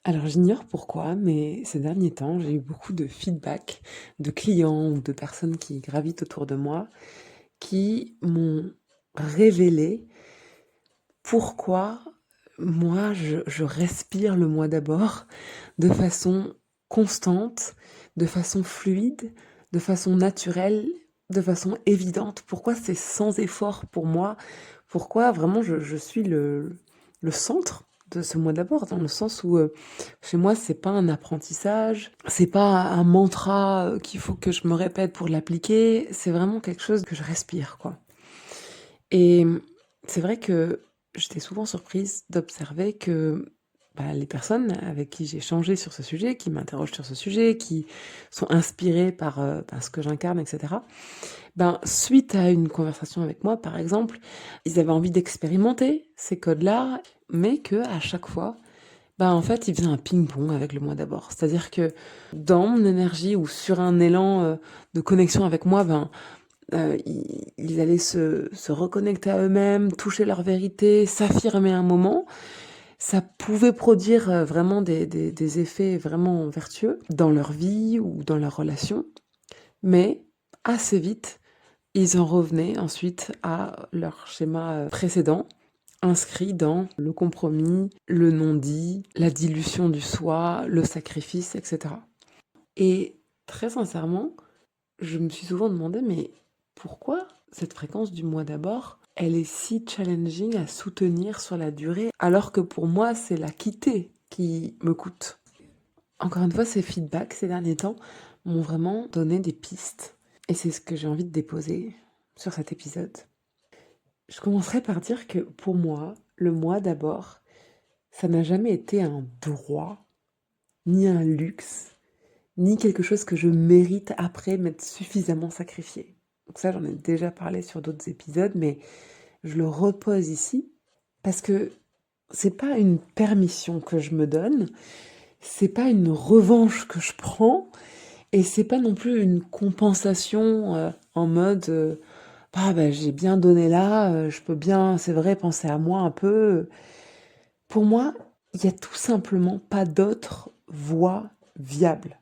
Alors j'ignore pourquoi, mais ces derniers temps, j'ai eu beaucoup de feedback de clients ou de personnes qui gravitent autour de moi, qui m'ont révélé pourquoi moi je respire le moi d'abord de façon constante, de façon fluide, de façon naturelle, de façon évidente. Pourquoi c'est sans effort pour moi? Pourquoi vraiment je suis le centre de ce moi d'abord, dans le sens où chez moi c'est pas un apprentissage, c'est pas un mantra qu'il faut que je me répète pour l'appliquer, c'est vraiment quelque chose que je respire, quoi. Et c'est vrai que j'étais souvent surprise d'observer que les personnes avec qui j'ai échangé sur ce sujet, qui m'interrogent sur ce sujet, qui sont inspirées par ce que j'incarne, etc. Suite à une conversation avec moi, par exemple, ils avaient envie d'expérimenter ces codes-là, mais que à chaque fois, en fait, ils faisaient un ping-pong avec le moi d'abord. C'est-à-dire que dans mon énergie ou sur un élan de connexion avec moi, ils allaient se reconnecter à eux-mêmes, toucher leur vérité, s'affirmer un moment. Ça pouvait produire vraiment des effets vraiment vertueux dans leur vie ou dans leur relation. Mais assez vite, ils en revenaient ensuite à leur schéma précédent, inscrit dans le compromis, le non-dit, la dilution du soi, le sacrifice, etc. Et très sincèrement, je me suis souvent demandé, mais pourquoi cette fréquence du moi d'abord, elle est si challenging à soutenir sur la durée, alors que pour moi, c'est la quitter qui me coûte. Encore une fois, ces feedbacks ces derniers temps m'ont vraiment donné des pistes. Et c'est ce que j'ai envie de déposer sur cet épisode. Je commencerai par dire que pour moi, le moi d'abord, ça n'a jamais été un droit, ni un luxe, ni quelque chose que je mérite après m'être suffisamment sacrifié. Donc ça, j'en ai déjà parlé sur d'autres épisodes, mais je le repose ici parce que c'est pas une permission que je me donne, c'est pas une revanche que je prends, et c'est pas non plus une compensation en mode j'ai bien donné là, je peux bien, c'est vrai, penser à moi un peu. Pour moi, il y a tout simplement pas d'autre voie viable.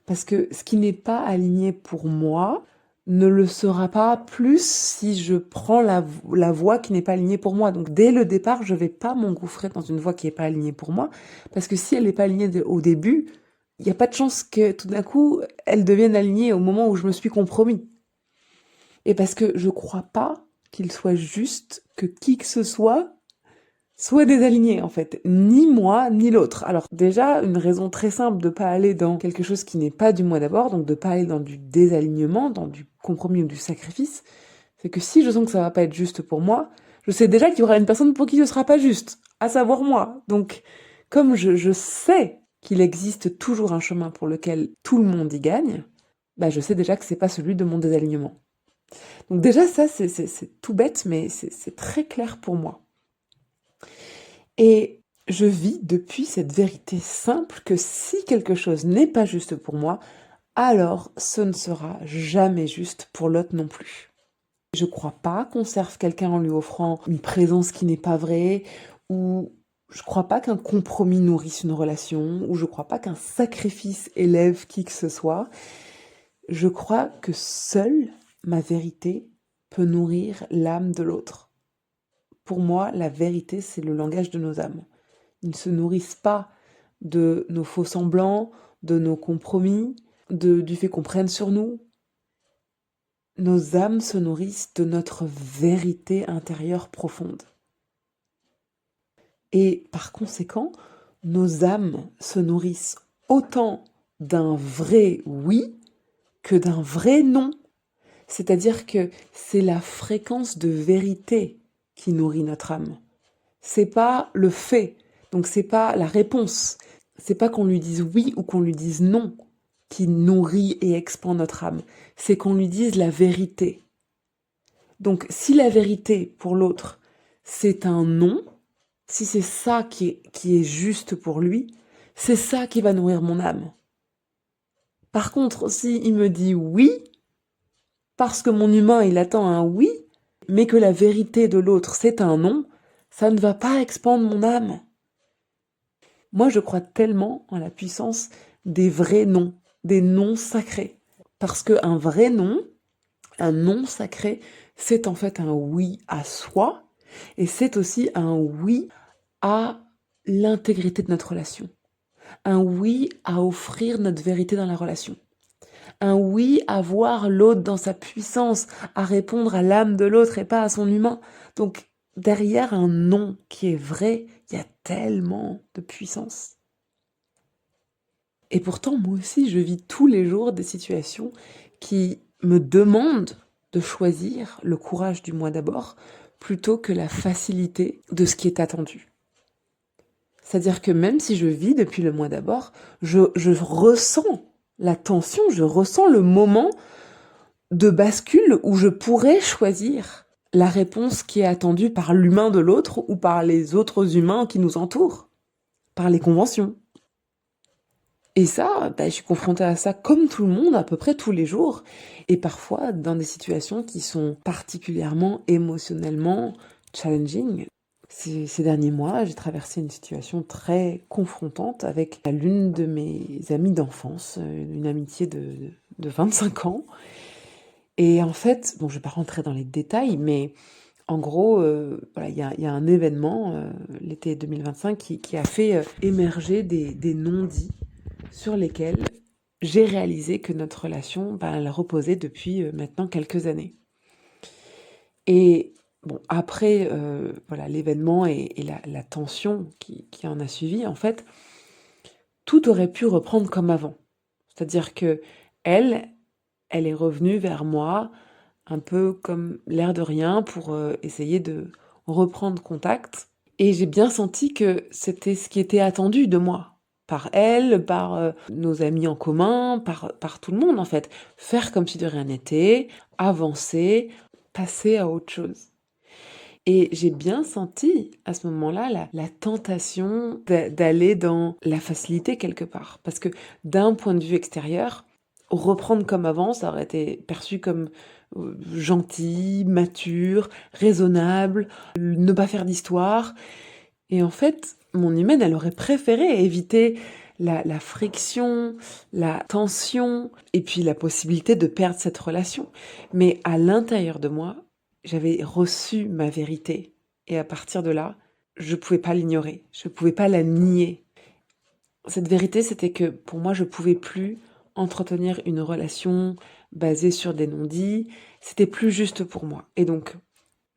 Parce que ce qui n'est pas aligné pour moi ne le sera pas plus si je prends la voie qui n'est pas alignée pour moi. Donc dès le départ, je vais pas m'engouffrer dans une voie qui n'est pas alignée pour moi. Parce que si elle n'est pas alignée au début, il n'y a pas de chance que tout d'un coup, elle devienne alignée au moment où je me suis compromis. Et parce que je crois pas qu'il soit juste que qui que ce soit désaligné en fait, ni moi ni l'autre. Alors déjà, une raison très simple de pas aller dans quelque chose qui n'est pas du moi d'abord, donc de pas aller dans du désalignement, dans du compromis ou du sacrifice, c'est que si je sens que ça va pas être juste pour moi, je sais déjà qu'il y aura une personne pour qui ce sera pas juste, à savoir moi. Donc comme je sais qu'il existe toujours un chemin pour lequel tout le monde y gagne, je sais déjà que c'est pas celui de mon désalignement. Donc déjà ça c'est tout bête, mais c'est très clair pour moi. Et je vis depuis cette vérité simple que si quelque chose n'est pas juste pour moi, alors ce ne sera jamais juste pour l'autre non plus. Je crois pas qu'on serve quelqu'un en lui offrant une présence qui n'est pas vraie, ou je crois pas qu'un compromis nourrisse une relation, ou je crois pas qu'un sacrifice élève qui que ce soit. Je crois que seule ma vérité peut nourrir l'âme de l'autre. Pour moi, la vérité, c'est le langage de nos âmes. Ils ne se nourrissent pas de nos faux semblants, de nos compromis, du fait qu'on prenne sur nous. Nos âmes se nourrissent de notre vérité intérieure profonde. Et par conséquent, nos âmes se nourrissent autant d'un vrai oui que d'un vrai non. C'est-à-dire que c'est la fréquence de vérité qui nourrit notre âme. C'est pas le fait, donc c'est pas la réponse. C'est pas qu'on lui dise oui ou qu'on lui dise non qui nourrit et expand notre âme. C'est qu'on lui dise la vérité. Donc si la vérité pour l'autre, c'est un non, si c'est ça qui est juste pour lui, c'est ça qui va nourrir mon âme. Par contre, si il me dit oui, parce que mon humain il attend un oui, mais que la vérité de l'autre c'est un non, ça ne va pas expandre mon âme. Moi, je crois tellement en la puissance des vrais noms, des noms sacrés. Parce qu'un vrai nom, un nom sacré, c'est en fait un oui à soi et c'est aussi un oui à l'intégrité de notre relation. Un oui à offrir notre vérité dans la relation. Un oui à voir l'autre dans sa puissance, à répondre à l'âme de l'autre et pas à son humain. Donc, derrière un non qui est vrai, il y a tellement de puissance. Et pourtant, moi aussi, je vis tous les jours des situations qui me demandent de choisir le courage du moi d'abord plutôt que la facilité de ce qui est attendu. C'est-à-dire que même si je vis depuis le moi d'abord, je ressens la tension, je ressens le moment de bascule où je pourrais choisir la réponse qui est attendue par l'humain de l'autre ou par les autres humains qui nous entourent, par les conventions. Et ça, je suis confrontée à ça comme tout le monde, à peu près tous les jours, et parfois dans des situations qui sont particulièrement émotionnellement challenging. Ces derniers mois, j'ai traversé une situation très confrontante avec l'une de mes amies d'enfance, une amitié de 25 ans. Et en fait, bon, je vais pas rentrer dans les détails, mais en gros, voilà, il y a un événement, l'été 2025, qui a fait émerger des non-dits sur lesquels j'ai réalisé que notre relation, elle reposait depuis maintenant quelques années. Et bon, après voilà, l'événement et la tension qui en a suivi, en fait, tout aurait pu reprendre comme avant. C'est-à-dire que elle est revenue vers moi un peu comme l'air de rien pour essayer de reprendre contact. Et j'ai bien senti que c'était ce qui était attendu de moi. Par elle, par nos amis en commun, par tout le monde en fait. Faire comme si de rien n'était, avancer, passer à autre chose. Et j'ai bien senti à ce moment-là la tentation d'aller dans la facilité quelque part. Parce que d'un point de vue extérieur, reprendre comme avant, ça aurait été perçu comme gentil, mature, raisonnable, ne pas faire d'histoire. Et en fait, mon humaine, elle aurait préféré éviter la friction, la tension, et puis la possibilité de perdre cette relation. Mais à l'intérieur de moi, j'avais reçu ma vérité. Et à partir de là, je pouvais pas l'ignorer, je pouvais pas la nier. Cette vérité, c'était que pour moi, je pouvais plus entretenir une relation basée sur des non-dits. C'était plus juste pour moi. Et donc,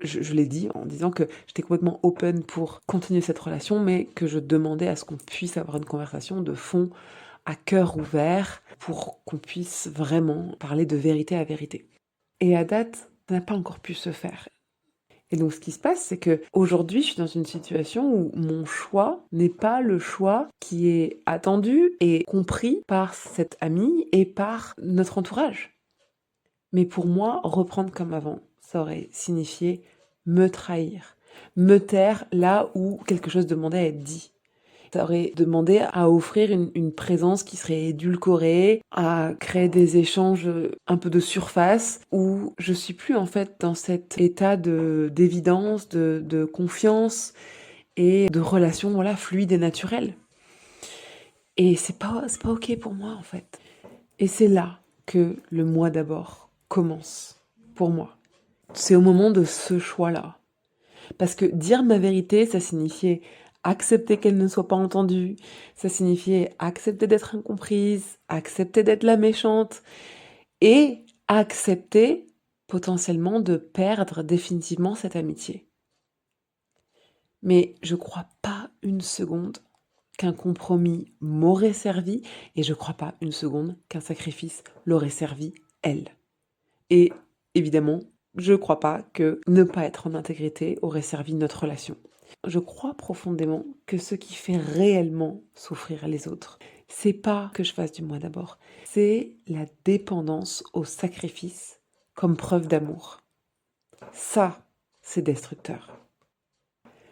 je l'ai dit en disant que j'étais complètement open pour continuer cette relation, mais que je demandais à ce qu'on puisse avoir une conversation de fond, à cœur ouvert, pour qu'on puisse vraiment parler de vérité à vérité. Et à date, ça n'a pas encore pu se faire. Et donc ce qui se passe, c'est que aujourd'hui, je suis dans une situation où mon choix n'est pas le choix qui est attendu et compris par cette amie et par notre entourage. Mais pour moi, reprendre comme avant, ça aurait signifié me trahir, me taire là où quelque chose demandait à être dit. Ça aurait demandé à offrir une présence qui serait édulcorée, à créer des échanges un peu de surface, où je suis plus en fait dans cet état d'évidence, de confiance et de relation voilà, fluide et naturelle. Et c'est pas ok pour moi en fait. Et c'est là que le moi d'abord commence, pour moi. C'est au moment de ce choix-là. Parce que dire ma vérité, ça signifiait accepter qu'elle ne soit pas entendue, ça signifiait accepter d'être incomprise, accepter d'être la méchante et accepter potentiellement de perdre définitivement cette amitié. Mais je crois pas une seconde qu'un compromis m'aurait servi et je crois pas une seconde qu'un sacrifice l'aurait servi elle. Et évidemment, je crois pas que ne pas être en intégrité aurait servi notre relation. Je crois profondément que ce qui fait réellement souffrir les autres, c'est pas que je fasse du moi d'abord, c'est la dépendance au sacrifice comme preuve d'amour. Ça, c'est destructeur.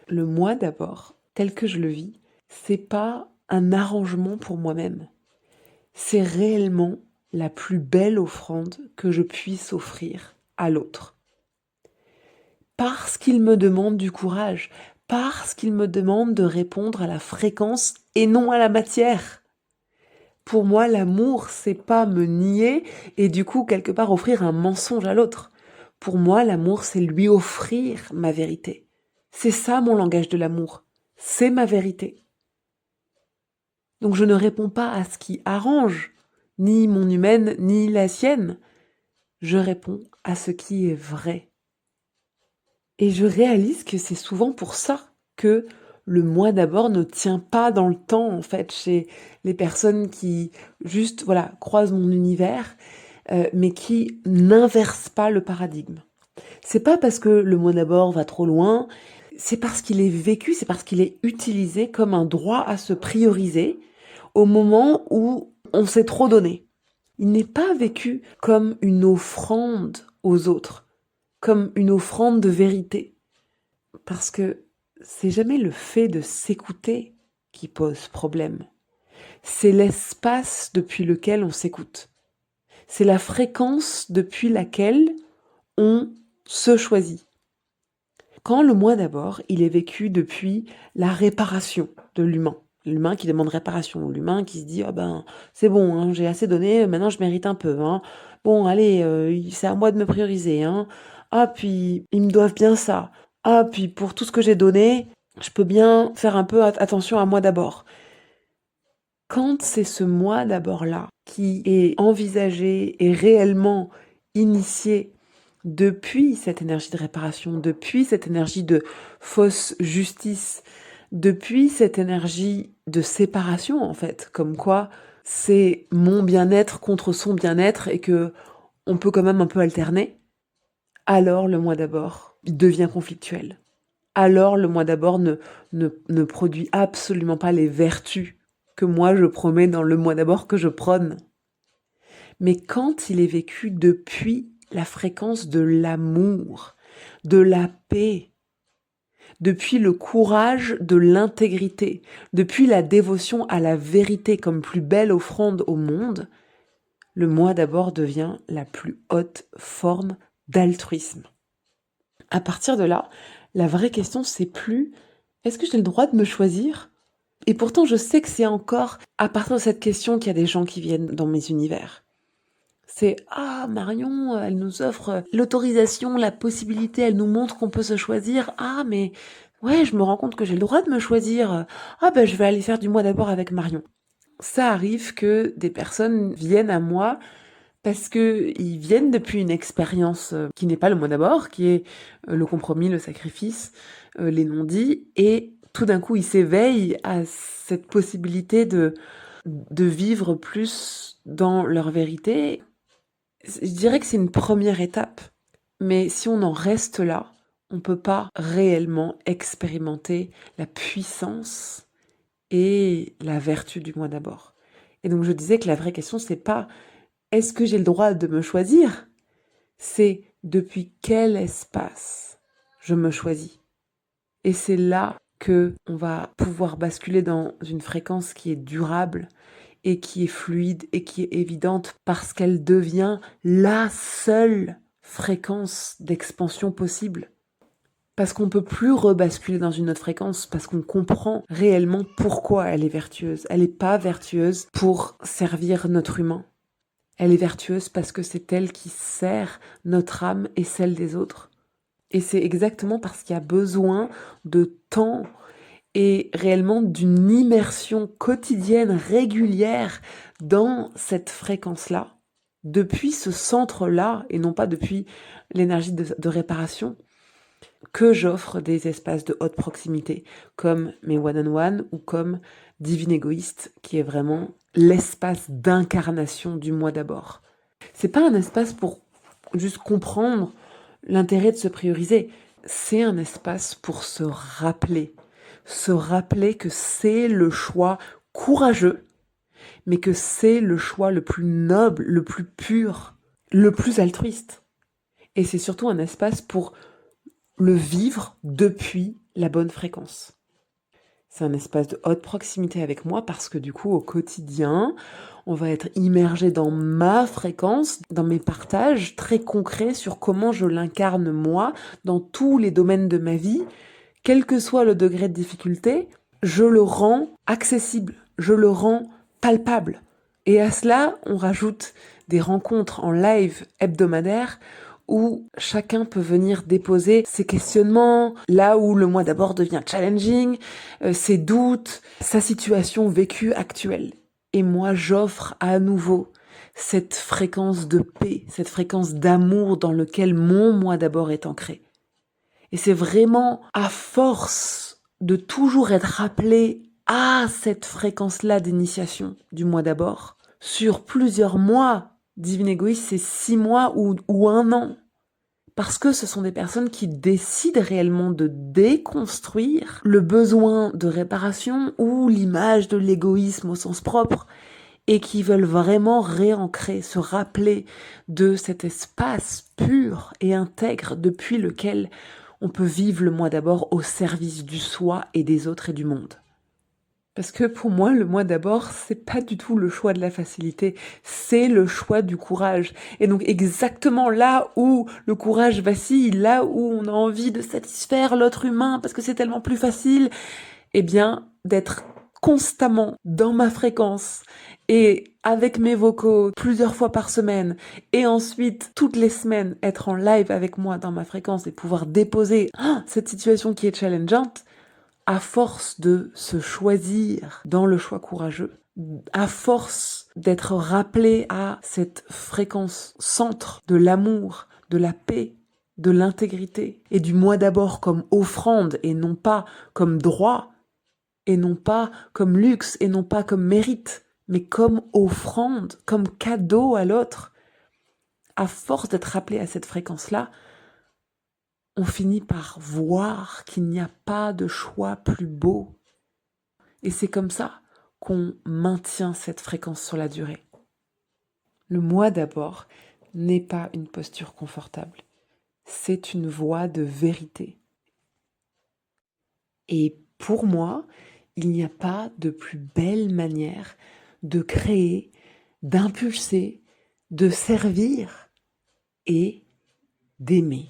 Le moi d'abord, tel que je le vis, c'est pas un arrangement pour moi-même. C'est réellement la plus belle offrande que je puisse offrir à l'autre. Parce qu'il me demande du courage, parce qu'il me demande de répondre à la fréquence et non à la matière. Pour moi, l'amour, c'est pas me nier et du coup, quelque part, offrir un mensonge à l'autre. Pour moi, l'amour, c'est lui offrir ma vérité. C'est ça mon langage de l'amour. C'est ma vérité. Donc je ne réponds pas à ce qui arrange, ni mon humaine, ni la sienne. Je réponds à ce qui est vrai. Et je réalise que c'est souvent pour ça que le moi d'abord ne tient pas dans le temps, en fait, chez les personnes qui juste, voilà, croisent mon univers, mais qui n'inversent pas le paradigme. C'est pas parce que le moi d'abord va trop loin, c'est parce qu'il est vécu, c'est parce qu'il est utilisé comme un droit à se prioriser au moment où on s'est trop donné. Il n'est pas vécu comme une offrande aux autres, comme une offrande de vérité. Parce que c'est jamais le fait de s'écouter qui pose problème. C'est l'espace depuis lequel on s'écoute. C'est la fréquence depuis laquelle on se choisit. Quand le moi d'abord, il est vécu depuis la réparation de l'humain. L'humain qui demande réparation, l'humain qui se dit oh ben c'est bon, hein, j'ai assez donné, maintenant je mérite un peu. Hein. Bon allez, c'est à moi de me prioriser. Hein. Ah puis ils me doivent bien ça. Ah puis pour tout ce que j'ai donné, je peux bien faire un peu attention à moi d'abord. Quand c'est ce moi d'abord là qui est envisagé et réellement initié depuis cette énergie de réparation, depuis cette énergie de fausse justice, depuis cette énergie de séparation en fait, comme quoi c'est mon bien-être contre son bien-être et que on peut quand même un peu alterner, alors le moi d'abord devient conflictuel. Alors le moi d'abord ne produit absolument pas les vertus que moi je promets dans le moi d'abord que je prône. Mais quand il est vécu depuis la fréquence de l'amour, de la paix, depuis le courage de l'intégrité, depuis la dévotion à la vérité comme plus belle offrande au monde, le moi d'abord devient la plus haute forme d'altruisme. À partir de là, la vraie question c'est plus est-ce que j'ai le droit de me choisir ? Et pourtant je sais que c'est encore à partir de cette question qu'il y a des gens qui viennent dans mes univers. C'est « Ah, Marion, elle nous offre l'autorisation, la possibilité, elle nous montre qu'on peut se choisir. Ah, mais ouais, je me rends compte que j'ai le droit de me choisir. Ah, ben je vais aller faire du moi d'abord avec Marion. » Ça arrive que des personnes viennent à moi parce qu'ils viennent depuis une expérience qui n'est pas le moi d'abord, qui est le compromis, le sacrifice, les non-dits, et tout d'un coup ils s'éveillent à cette possibilité de vivre plus dans leur vérité. Je dirais que c'est une première étape, mais si on en reste là, on ne peut pas réellement expérimenter la puissance et la vertu du moi d'abord. Et donc je disais que la vraie question, c'est pas est-ce que j'ai le droit de me choisir ? C'est depuis quel espace je me choisis. Et c'est là que on va pouvoir basculer dans une fréquence qui est durable et qui est fluide et qui est évidente parce qu'elle devient la seule fréquence d'expansion possible. Parce qu'on ne peut plus rebasculer dans une autre fréquence, parce qu'on comprend réellement pourquoi elle est vertueuse. Elle n'est pas vertueuse pour servir notre humain. Elle est vertueuse parce que c'est elle qui sert notre âme et celle des autres. Et c'est exactement parce qu'il y a besoin de temps et réellement d'une immersion quotidienne, régulière dans cette fréquence-là, depuis ce centre-là, et non pas depuis l'énergie de réparation, que j'offre des espaces de haute proximité, comme mes one-on-one ou comme Divine Égoïste, qui est vraiment l'espace d'incarnation du moi d'abord. C'est pas un espace pour juste comprendre l'intérêt de se prioriser, c'est un espace pour se rappeler que c'est le choix courageux, mais que c'est le choix le plus noble, le plus pur, le plus altruiste. Et c'est surtout un espace pour le vivre depuis la bonne fréquence. C'est un espace de haute proximité avec moi parce que du coup, au quotidien, on va être immergé dans ma fréquence, dans mes partages très concrets sur comment je l'incarne moi dans tous les domaines de ma vie quel que soit le degré de difficulté, je le rends accessible, je le rends palpable. Et à cela, on rajoute des rencontres en live hebdomadaires où chacun peut venir déposer ses questionnements, là où le mois d'abord devient challenging, ses doutes, sa situation vécue actuelle. Et moi, j'offre à nouveau cette fréquence de paix, cette fréquence d'amour dans lequel mon moi d'abord est ancré. Et c'est vraiment à force de toujours être rappelé à cette fréquence-là d'initiation du moi d'abord, sur plusieurs mois, Divine Égoïste, c'est 6 mois ou 1 an. Parce que ce sont des personnes qui décident réellement de déconstruire le besoin de réparation ou l'image de l'égoïsme au sens propre et qui veulent vraiment réancrer, se rappeler de cet espace pur et intègre depuis lequel on peut vivre le moi d'abord au service du soi et des autres et du monde. Parce que pour moi, le moi d'abord, c'est pas du tout le choix de la facilité, c'est le choix du courage. Et donc exactement là où le courage vacille, là où on a envie de satisfaire l'autre humain parce que c'est tellement plus facile, eh bien, d'être constamment dans ma fréquence et avec mes vocaux plusieurs fois par semaine et ensuite toutes les semaines être en live avec moi dans ma fréquence et pouvoir déposer cette situation qui est challengeante, à force de se choisir dans le choix courageux, à force d'être rappelé à cette fréquence centre de l'amour, de la paix, de l'intégrité et du moi d'abord comme offrande et non pas comme droit, et non pas comme luxe et non pas comme mérite, mais comme offrande, comme cadeau à l'autre, à force d'être rappelé à cette fréquence-là, on finit par voir qu'il n'y a pas de choix plus beau. Et c'est comme ça qu'on maintient cette fréquence sur la durée. Le moi d'abord n'est pas une posture confortable. C'est une voie de vérité. Et pour moi, il n'y a pas de plus belle manière de créer, d'impulser, de servir et d'aimer.